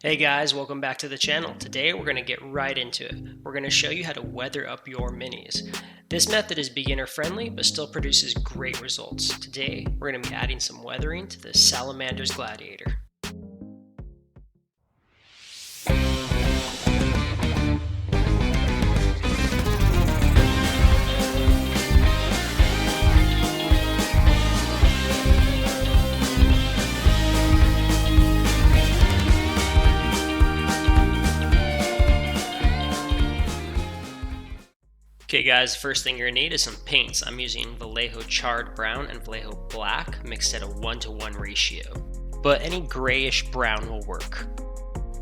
Hey guys, welcome back to the channel. Today we're going to get right into it. We're going to show you how to weather up your minis. This method is beginner friendly but still produces great results. Today we're going to be adding some weathering to the Salamander's Gladiator. Okay guys, first thing you're going to need is some paints. I'm using Vallejo Charred Brown and Vallejo Black mixed at a 1:1 ratio, but any grayish brown will work.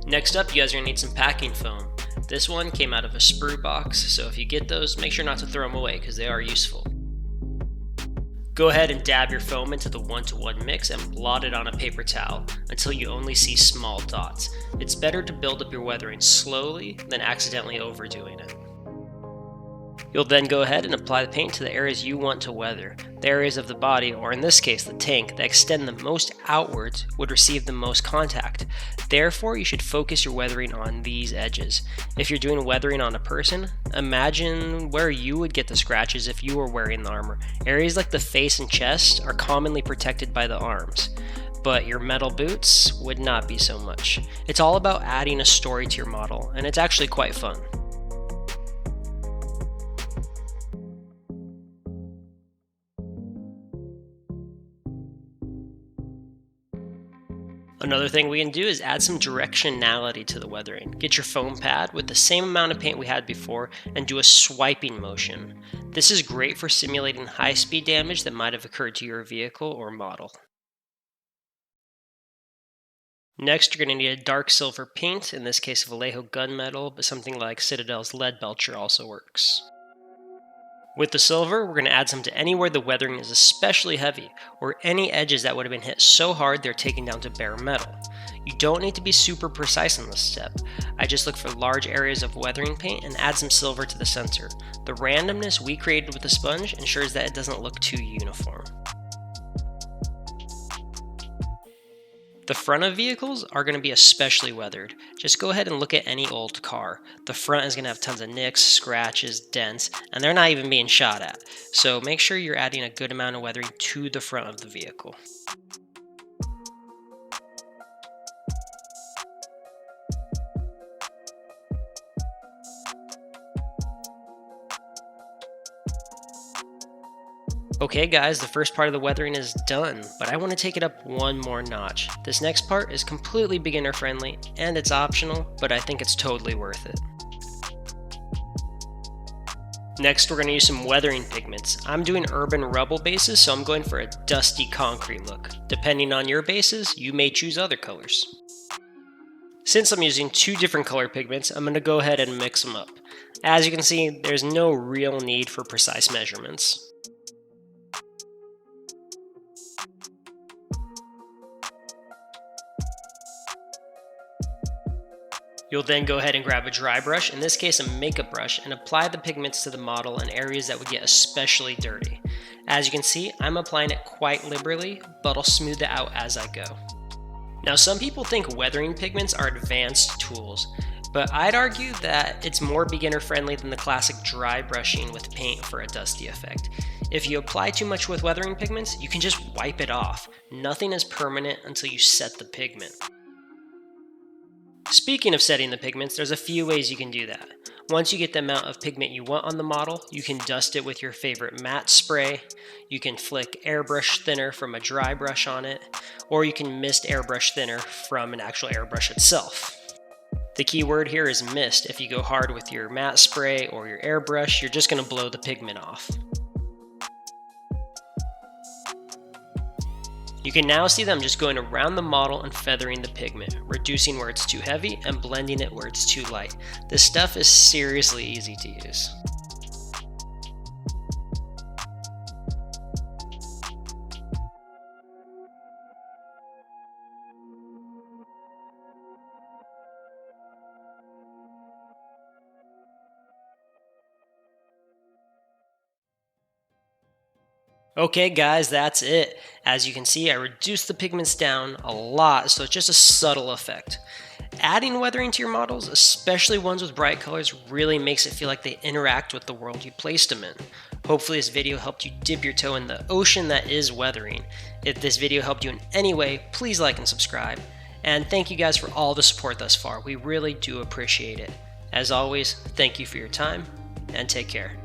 Next up, you guys are going to need some packing foam. This one came out of a sprue box, so if you get those, make sure not to throw them away because they are useful. Go ahead and dab your foam into the 1:1 mix and blot it on a paper towel until you only see small dots. It's better to build up your weathering slowly than accidentally overdoing it. You'll then go ahead and apply the paint to the areas you want to weather. The areas of the body, or in this case the tank, that extend the most outwards would receive the most contact. Therefore, you should focus your weathering on these edges. If you're doing weathering on a person, imagine where you would get the scratches if you were wearing the armor. Areas like the face and chest are commonly protected by the arms, but your metal boots would not be so much. It's all about adding a story to your model, and it's actually quite fun. Another thing we can do is add some directionality to the weathering. Get your foam pad with the same amount of paint we had before and do a swiping motion. This is great for simulating high-speed damage that might have occurred to your vehicle or model. Next, you're going to need a dark silver paint, in this case Vallejo Gun Metal, but something like Citadel's Lead Belcher also works. With the silver, we're going to add some to anywhere the weathering is especially heavy, or any edges that would have been hit so hard they're taken down to bare metal. You don't need to be super precise in this step. I just look for large areas of weathering paint and add some silver to the center. The randomness we created with the sponge ensures that it doesn't look too uniform. The front of vehicles are going to be especially weathered. Just go ahead and look at any old car. The front is going to have tons of nicks, scratches, dents, and they're not even being shot at. So make sure you're adding a good amount of weathering to the front of the vehicle. Okay guys, the first part of the weathering is done, but I want to take it up one more notch. This next part is completely beginner friendly and it's optional, but I think it's totally worth it. Next, we're going to use some weathering pigments. I'm doing urban rubble bases, so I'm going for a dusty concrete look. Depending on your bases, you may choose other colors. Since I'm using two different color pigments, I'm going to go ahead and mix them up. As you can see, there's no real need for precise measurements. You'll then go ahead and grab a dry brush, in this case a makeup brush, and apply the pigments to the model in areas that would get especially dirty. As you can see, I'm applying it quite liberally, but I'll smooth it out as I go. Now some people think weathering pigments are advanced tools, but I'd argue that it's more beginner friendly than the classic dry brushing with paint for a dusty effect. If you apply too much with weathering pigments, you can just wipe it off. Nothing is permanent until you set the pigment. Speaking of setting the pigments, there's a few ways you can do that. Once you get the amount of pigment you want on the model, you can dust it with your favorite matte spray, you can flick airbrush thinner from a dry brush on it, or you can mist airbrush thinner from an actual airbrush itself. The key word here is mist. If you go hard with your matte spray or your airbrush, you're just going to blow the pigment off. You can now see them just going around the model and feathering the pigment, reducing where it's too heavy and blending it where it's too light. This stuff is seriously easy to use. Okay guys, that's it. As you can see, I reduced the pigments down a lot, so it's just a subtle effect. Adding weathering to your models, especially ones with bright colors, really makes it feel like they interact with the world you placed them in. Hopefully this video helped you dip your toe in the ocean that is weathering. If this video helped you in any way, please like and subscribe. And thank you guys for all the support thus far. We really do appreciate it. As always, thank you for your time, and take care.